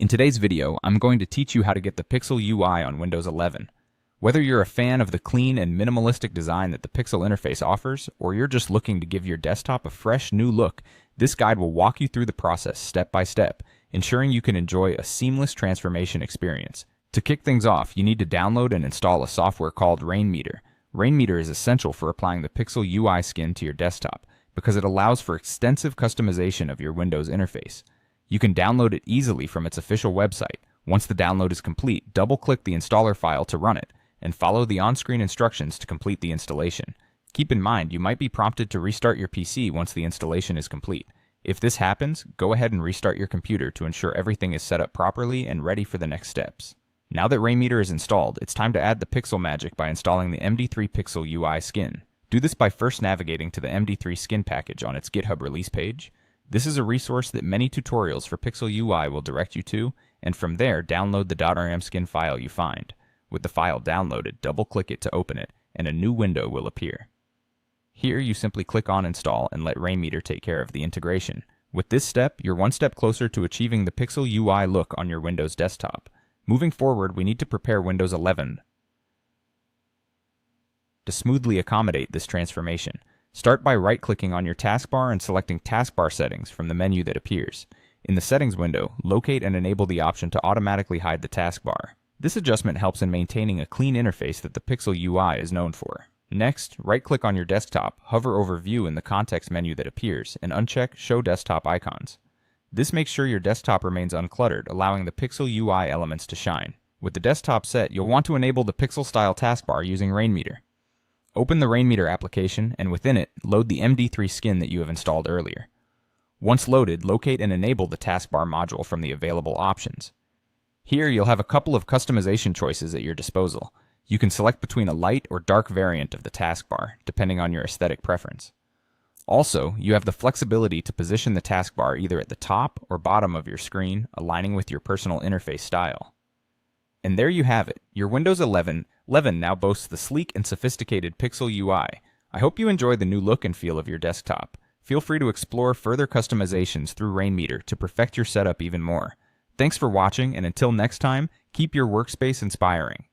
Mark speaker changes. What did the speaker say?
Speaker 1: In today's video, I'm going to teach you how to get the Pixel UI on Windows 11. Whether you're a fan of the clean and minimalistic design that the Pixel interface offers, or you're just looking to give your desktop a fresh new look, this guide will walk you through the process step by step, ensuring you can enjoy a seamless transformation experience. To kick things off, you need to download and install a software called Rainmeter. Rainmeter is essential for applying the Pixel UI skin to your desktop, because it allows for extensive customization of your Windows interface. You can download it easily from its official website. Once the download is complete, double-click the installer file to run it, and follow the on-screen instructions to complete the installation. Keep in mind, you might be prompted to restart your PC once the installation is complete. If this happens, go ahead and restart your computer to ensure everything is set up properly and ready for the next steps. Now that Rainmeter is installed, it's time to add the Pixel magic by installing the MD3 Pixel UI skin. Do this by first navigating to the MD3 skin package on its GitHub release page. This is a resource that many tutorials for Pixel UI will direct you to, and from there, download the .ram skin file you find. With the file downloaded, double-click it to open it, and a new window will appear. Here, you simply click on Install and let Rainmeter take care of the integration. With this step, you're one step closer to achieving the Pixel UI look on your Windows desktop. Moving forward, we need to prepare Windows 11 to smoothly accommodate this transformation. Start by right-clicking on your taskbar and selecting Taskbar Settings from the menu that appears. In the Settings window, locate and enable the option to automatically hide the taskbar. This adjustment helps in maintaining a clean interface that the Pixel UI is known for. Next, right-click on your desktop, hover over View in the context menu that appears, and uncheck Show Desktop Icons. This makes sure your desktop remains uncluttered, allowing the Pixel UI elements to shine. With the desktop set, you'll want to enable the Pixel-style taskbar using Rainmeter. Open the Rainmeter application, and within it, load the MD3 skin that you have installed earlier. Once loaded, locate and enable the taskbar module from the available options. Here, you'll have a couple of customization choices at your disposal. You can select between a light or dark variant of the taskbar, depending on your aesthetic preference. Also, you have the flexibility to position the taskbar either at the top or bottom of your screen, aligning with your personal interface style. And there you have it. Your Windows 11 now boasts the sleek and sophisticated Pixel UI. I hope you enjoy the new look and feel of your desktop. Feel free to explore further customizations through Rainmeter to perfect your setup even more. Thanks for watching, and until next time, keep your workspace inspiring.